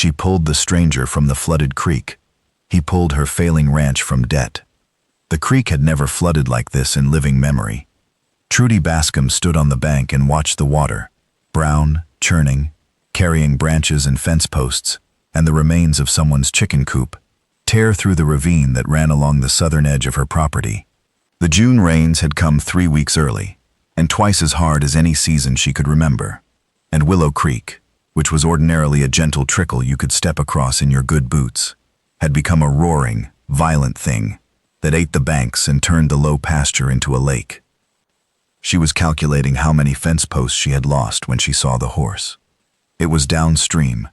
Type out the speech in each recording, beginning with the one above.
She pulled the stranger from the flooded creek. He pulled her failing ranch from debt. The creek had never flooded like this in living memory. Trudy Bascom stood on the bank and watched the water, brown, churning, carrying branches and fence posts, and the remains of someone's chicken coop, tear through the ravine that ran along the southern edge of her property. The June rains had come 3 weeks early, and twice as hard as any season she could remember. And Willow Creek, which was ordinarily a gentle trickle you could step across in your good boots, had become a roaring, violent thing that ate the banks and turned the low pasture into a lake. She was calculating how many fence posts she had lost when she saw the horse. It was downstream,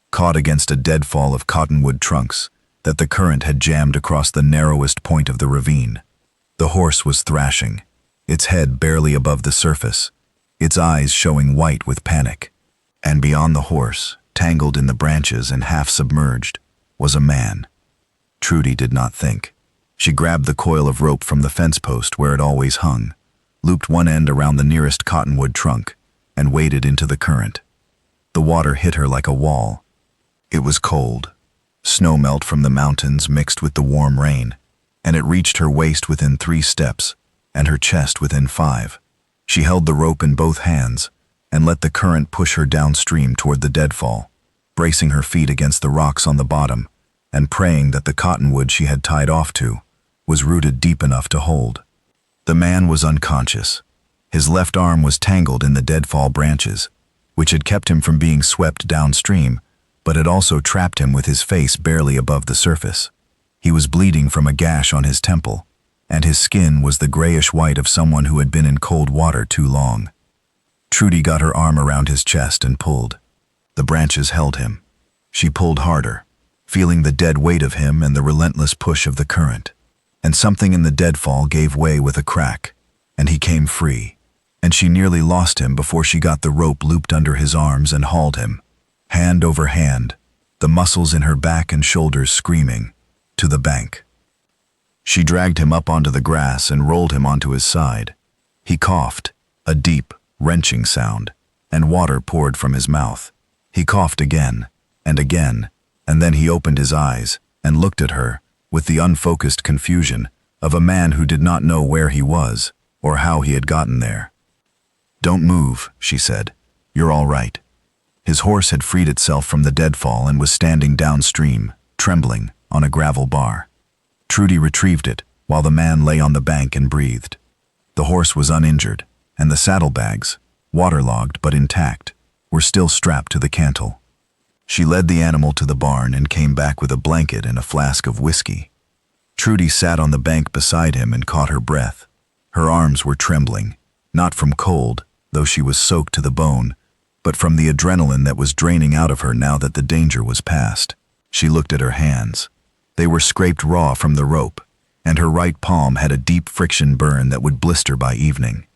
caught against a deadfall of cottonwood trunks that the current had jammed across the narrowest point of the ravine. The horse was thrashing, its head barely above the surface, its eyes showing white with panic. And beyond the horse, tangled in the branches and half submerged, was a man. Trudy did not think. She grabbed the coil of rope from the fence post where it always hung, looped one end around the nearest cottonwood trunk, and waded into the current. The water hit her like a wall. It was cold. Snow melt from the mountains mixed with the warm rain, and it reached her waist within 3 steps, and her chest within 5. She held the rope in both hands, and let the current push her downstream toward the deadfall, bracing her feet against the rocks on the bottom, and praying that the cottonwood she had tied off to was rooted deep enough to hold. The man was unconscious. His left arm was tangled in the deadfall branches, which had kept him from being swept downstream, but had also trapped him with his face barely above the surface. He was bleeding from a gash on his temple, and his skin was the grayish white of someone who had been in cold water too long. Trudy got her arm around his chest and pulled. The branches held him. She pulled harder, feeling the dead weight of him and the relentless push of the current. And something in the deadfall gave way with a crack, and he came free, and she nearly lost him before she got the rope looped under his arms and hauled him, hand over hand, the muscles in her back and shoulders screaming, to the bank. She dragged him up onto the grass and rolled him onto his side. He coughed, a deep, wrenching sound, and water poured from his mouth. He coughed again, and then he opened his eyes and looked at her with the unfocused confusion of a man who did not know where he was or how he had gotten there. "Don't move," she said. "You're all right." His horse had freed itself from the deadfall and was standing downstream, trembling, on a gravel bar. Trudy retrieved it while the man lay on the bank and breathed. The horse was uninjured, and the saddlebags, waterlogged but intact, were still strapped to the cantle. She led the animal to the barn and came back with a blanket and a flask of whiskey. Trudy sat on the bank beside him and caught her breath. Her arms were trembling, not from cold, though she was soaked to the bone, but from the adrenaline that was draining out of her now that the danger was past. She looked at her hands. They were scraped raw from the rope, and her right palm had a deep friction burn that would blister by evening.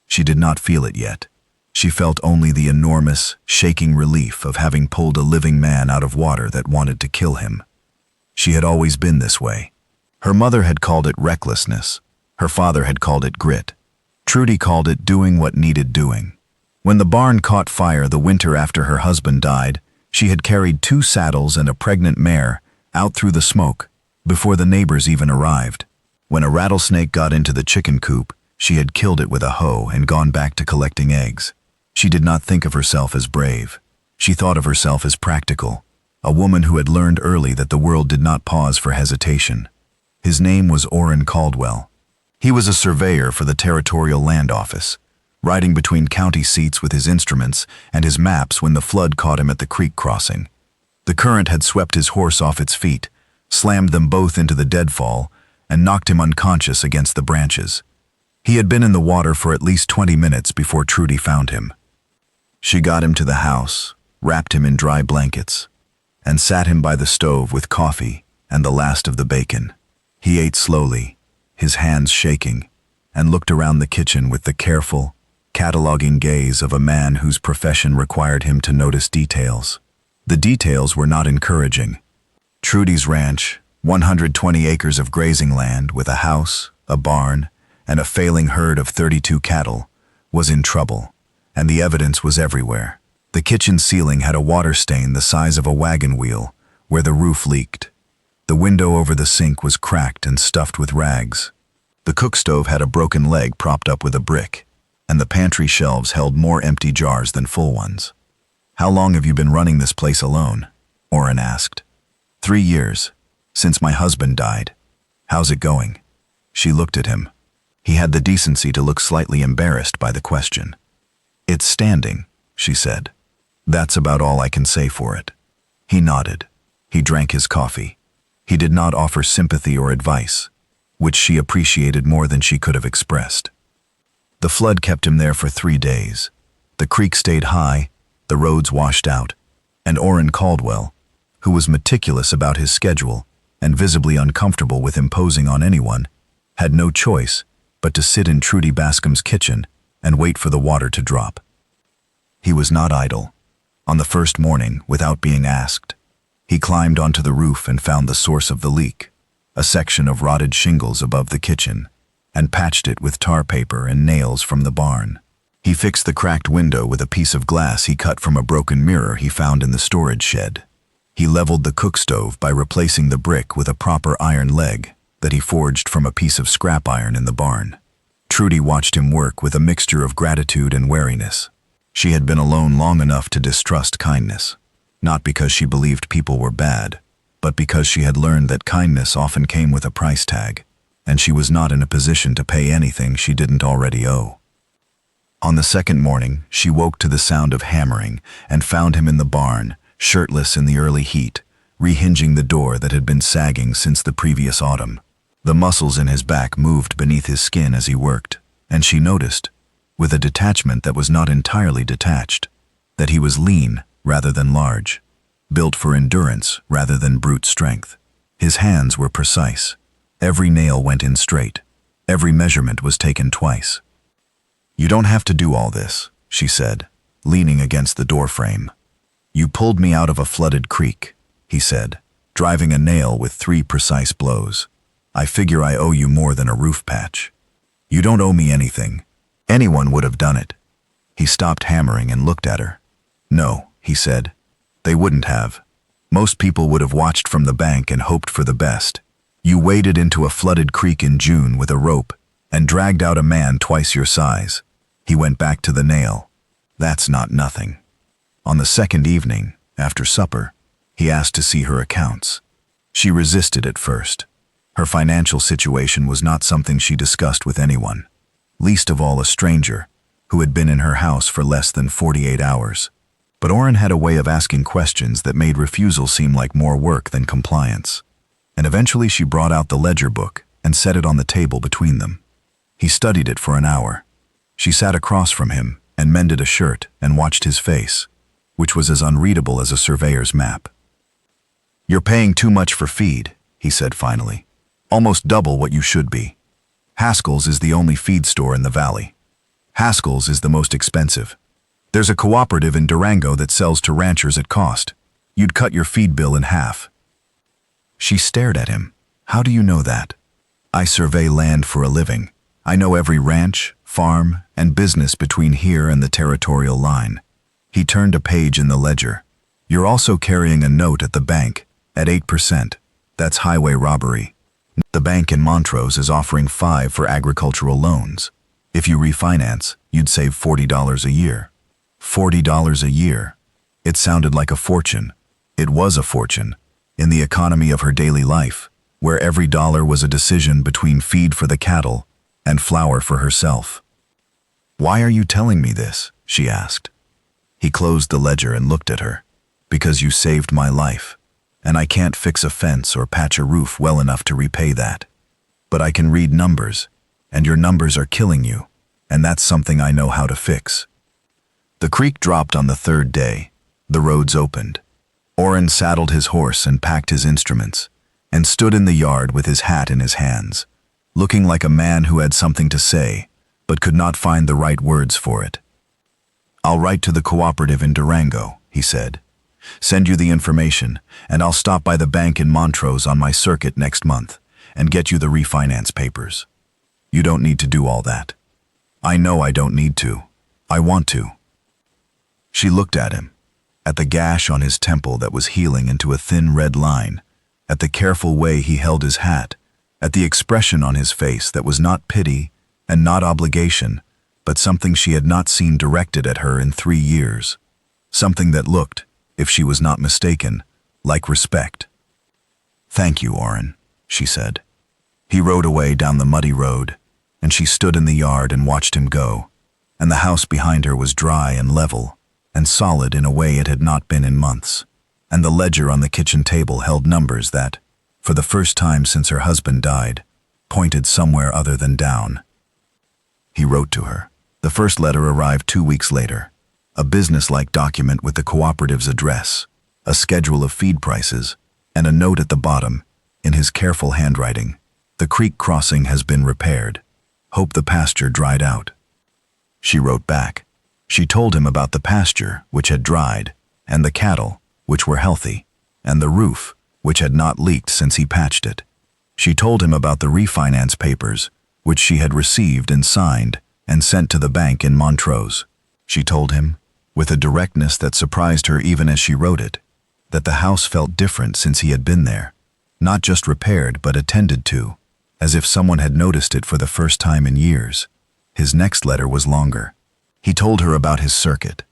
She did not feel it yet. She felt only the enormous, shaking relief of having pulled a living man out of water that wanted to kill him. She had always been this way. Her mother had called it recklessness. Her father had called it grit. Trudy called it doing what needed doing. When the barn caught fire the winter after her husband died, she had carried 2 saddles and a pregnant mare out through the smoke before the neighbors even arrived. When a rattlesnake got into the chicken coop, she had killed it with a hoe and gone back to collecting eggs. She did not think of herself as brave. She thought of herself as practical, a woman who had learned early that the world did not pause for hesitation. His name was Orrin Caldwell. He was a surveyor for the Territorial Land Office, riding between county seats with his instruments and his maps when the flood caught him at the creek crossing. The current had swept his horse off its feet, slammed them both into the deadfall, and knocked him unconscious against the branches. He had been in the water for at least 20 minutes before Trudy found him. She got him to the house, wrapped him in dry blankets, and sat him by the stove with coffee and the last of the bacon. He ate slowly, his hands shaking, and looked around the kitchen with the careful, cataloging gaze of a man whose profession required him to notice details. The details were not encouraging. Trudy's ranch, 120 acres of grazing land with a house, a barn, and a failing herd of 32 cattle, was in trouble, and the evidence was everywhere. The kitchen ceiling had a water stain the size of a wagon wheel where the roof leaked. The window over the sink was cracked and stuffed with rags. The cook stove had a broken leg propped up with a brick, and the pantry shelves held more empty jars than full ones. "How long have you been running this place alone?" Orrin asked. 3 years, since my husband died. How's it going?" She looked at him. He had the decency to look slightly embarrassed by the question. "It's standing," she said. "That's about all I can say for it." He nodded. He drank his coffee. He did not offer sympathy or advice, which she appreciated more than she could have expressed. The flood kept him there for 3 days. The creek stayed high, the roads washed out, and Orrin Caldwell, who was meticulous about his schedule and visibly uncomfortable with imposing on anyone, had no choice but to sit in Trudy Bascom's kitchen and wait for the water to drop. He was not idle. On the first morning, without being asked, he climbed onto the roof and found the source of the leak, a section of rotted shingles above the kitchen, and patched it with tar paper and nails from the barn. He fixed the cracked window with a piece of glass he cut from a broken mirror he found in the storage shed. He leveled the cook stove by replacing the brick with a proper iron leg that he forged from a piece of scrap iron in the barn. Trudy watched him work with a mixture of gratitude and wariness. She had been alone long enough to distrust kindness, not because she believed people were bad, but because she had learned that kindness often came with a price tag, and she was not in a position to pay anything she didn't already owe. On the second morning, she woke to the sound of hammering and found him in the barn, shirtless in the early heat, rehinging the door that had been sagging since the previous autumn. The muscles in his back moved beneath his skin as he worked, and she noticed, with a detachment that was not entirely detached, that he was lean rather than large, built for endurance rather than brute strength. His hands were precise. Every nail went in straight. Every measurement was taken twice. "You don't have to do all this," she said, leaning against the doorframe. "You pulled me out of a flooded creek," he said, driving a nail with 3 precise blows. "I figure I owe you more than a roof patch." "You don't owe me anything. Anyone would have done it." He stopped hammering and looked at her. "No," he said. "They wouldn't have. Most people would have watched from the bank and hoped for the best. You waded into a flooded creek in June with a rope and dragged out a man twice your size." He went back to the nail. "That's not nothing." On the second evening, after supper, he asked to see her accounts. She resisted at first. Her financial situation was not something she discussed with anyone, least of all a stranger who had been in her house for less than 48 hours. But Orrin had a way of asking questions that made refusal seem like more work than compliance. And eventually she brought out the ledger book and set it on the table between them. He studied it for an hour. She sat across from him and mended a shirt and watched his face, which was as unreadable as a surveyor's map. "You're paying too much for feed," he said finally. "Almost double what you should be. Haskell's is the only feed store in the valley. Haskell's is the most expensive. There's a cooperative in Durango that sells to ranchers at cost. You'd cut your feed bill in half." She stared at him. "How do you know that?" "I survey land for a living. I know every ranch, farm, and business between here and the territorial line." He turned a page in the ledger. "You're also carrying a note at the bank, at 8%. That's highway robbery. The bank in Montrose is offering 5% for agricultural loans. If you refinance, you'd save $40 a year." $40 a year. It sounded like a fortune. It was a fortune, in the economy of her daily life, where every dollar was a decision between feed for the cattle and flour for herself. "Why are you telling me this?" she asked. He closed the ledger and looked at her. "Because you saved my life, and I can't fix a fence or patch a roof well enough to repay that. But I can read numbers, and your numbers are killing you, and that's something I know how to fix." The creek dropped on the third day. The roads opened. Orrin saddled his horse and packed his instruments, and stood in the yard with his hat in his hands, looking like a man who had something to say, but could not find the right words for it. "I'll write to the cooperative in Durango," he said. "Send you the information, and I'll stop by the bank in Montrose on my circuit next month and get you the refinance papers. You don't need to do all that." "I know I don't need to. I want to." She looked at him, at the gash on his temple that was healing into a thin red line, at the careful way he held his hat, at the expression on his face that was not pity and not obligation, but something she had not seen directed at her in 3 years. Something that looked, if she was not mistaken, like respect. "Thank you, Oren," she said. He rode away down the muddy road, and she stood in the yard and watched him go, and the house behind her was dry and level, and solid in a way it had not been in months, and the ledger on the kitchen table held numbers that, for the first time since her husband died, pointed somewhere other than down. He wrote to her. The first letter arrived 2 weeks later, a business-like document with the cooperative's address, a schedule of feed prices, and a note at the bottom, in his careful handwriting. "The creek crossing has been repaired. Hope the pasture dried out." She wrote back. She told him about the pasture, which had dried, and the cattle, which were healthy, and the roof, which had not leaked since he patched it. She told him about the refinance papers, which she had received and signed and sent to the bank in Montrose. She told him, with a directness that surprised her even as she wrote it, that the house felt different since he had been there, not just repaired but attended to, as if someone had noticed it for the first time in years. His next letter was longer. He told her about his circuit,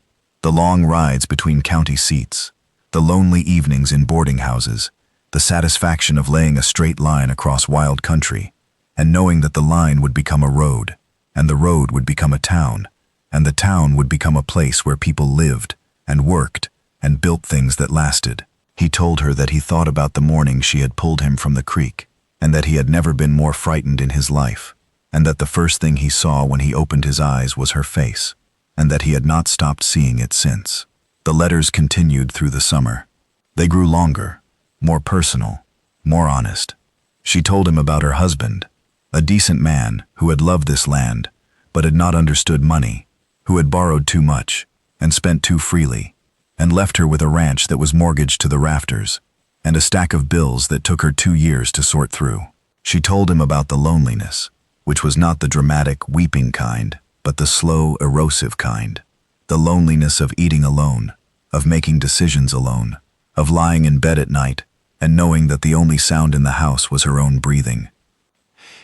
the long rides between county seats, the lonely evenings in boarding houses, the satisfaction of laying a straight line across wild country, and knowing that the line would become a road, and the road would become a town, and the town would become a place where people lived and worked and built things that lasted. He told her that he thought about the morning she had pulled him from the creek, and that he had never been more frightened in his life, and that the first thing he saw when he opened his eyes was her face, and that he had not stopped seeing it since. The letters continued through the summer. They grew longer, more personal, more honest. She told him about her husband, a decent man who had loved this land, but had not understood money, who had borrowed too much and spent too freely, and left her with a ranch that was mortgaged to the rafters, and a stack of bills that took her 2 years to sort through. She told him about the loneliness, which was not the dramatic, weeping kind, but the slow, erosive kind. The loneliness of eating alone, of making decisions alone, of lying in bed at night and knowing that the only sound in the house was her own breathing.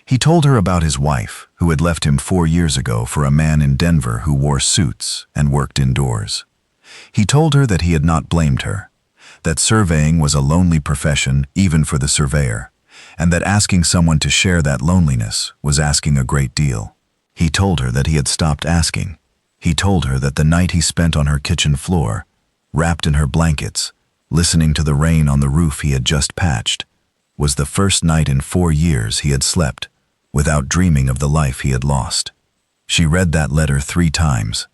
He told her about his wife, who had left him 4 years ago for a man in Denver who wore suits and worked indoors. He told her that he had not blamed her, that surveying was a lonely profession even for the surveyor, and that asking someone to share that loneliness was asking a great deal. He told her that he had stopped asking. He told her that the night he spent on her kitchen floor, wrapped in her blankets, listening to the rain on the roof he had just patched, was the first night in 4 years he had slept without dreaming of the life he had lost. She read that letter 3 times.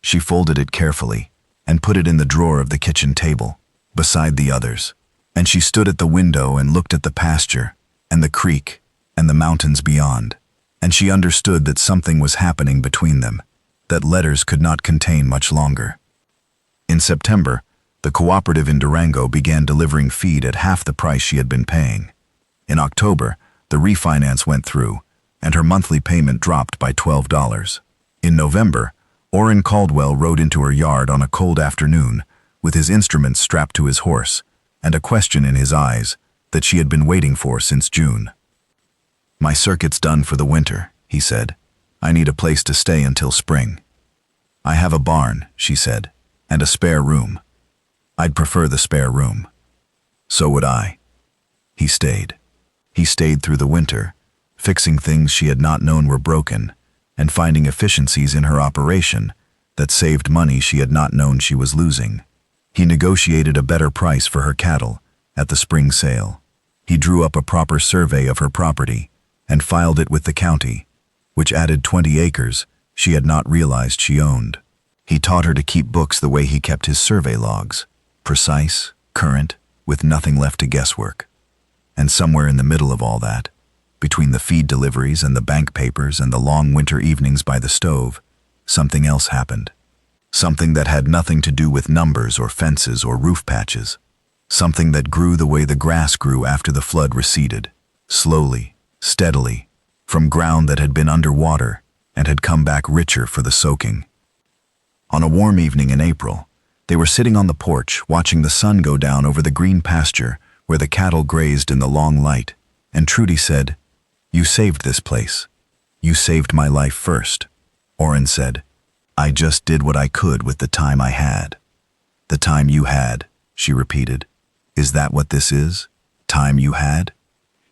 She folded it carefully and put it in the drawer of the kitchen table, beside the others, and she stood at the window and looked at the pasture and the creek and the mountains beyond, and she understood that something was happening between them, that letters could not contain much longer. In September, the cooperative in Durango began delivering feed at half the price she had been paying. In October, the refinance went through, and her monthly payment dropped by $12. In November, Orrin Caldwell rode into her yard on a cold afternoon, with his instruments strapped to his horse, and a question in his eyes that she had been waiting for since June. "My circuit's done for the winter," he said. "I need a place to stay until spring." "I have a barn," she said, "and a spare room." "I'd prefer the spare room." "So would I." He stayed. He stayed through the winter, fixing things she had not known were broken, and finding efficiencies in her operation that saved money she had not known she was losing. He negotiated a better price for her cattle at the spring sale. He drew up a proper survey of her property and filed it with the county, which added 20 acres she had not realized she owned. He taught her to keep books the way he kept his survey logs, precise, current, with nothing left to guesswork. And somewhere in the middle of all that, between the feed deliveries and the bank papers and the long winter evenings by the stove, something else happened. Something that had nothing to do with numbers or fences or roof patches. Something that grew the way the grass grew after the flood receded, slowly, steadily, from ground that had been underwater and had come back richer for the soaking. On a warm evening in April, They were sitting on the porch, watching the sun go down over the green pasture where the cattle grazed in the long light, and Trudy said, "You saved this place. You saved my life first." Orrin said, "I just did what I could with the time I had." "The time you had," she repeated. "Is that what this is? Time you had?"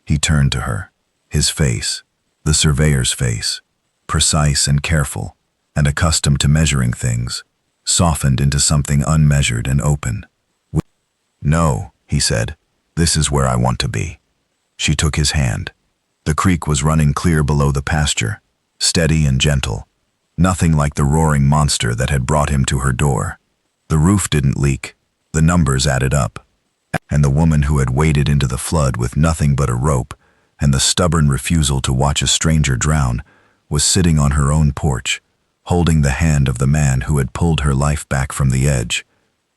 He turned to her. His face, the surveyor's face, precise and careful, and accustomed to measuring things, softened into something unmeasured and open. "No," he said, "this is where I want to be." She took his hand. The creek was running clear below the pasture, steady and gentle, nothing like the roaring monster that had brought him to her door. The roof didn't leak, the numbers added up, and the woman who had waded into the flood with nothing but a rope and the stubborn refusal to watch a stranger drown was sitting on her own porch, holding the hand of the man who had pulled her life back from the edge.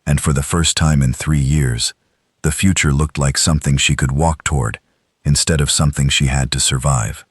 And for the first time in 3 years, the future looked like something she could walk toward instead of something she had to survive.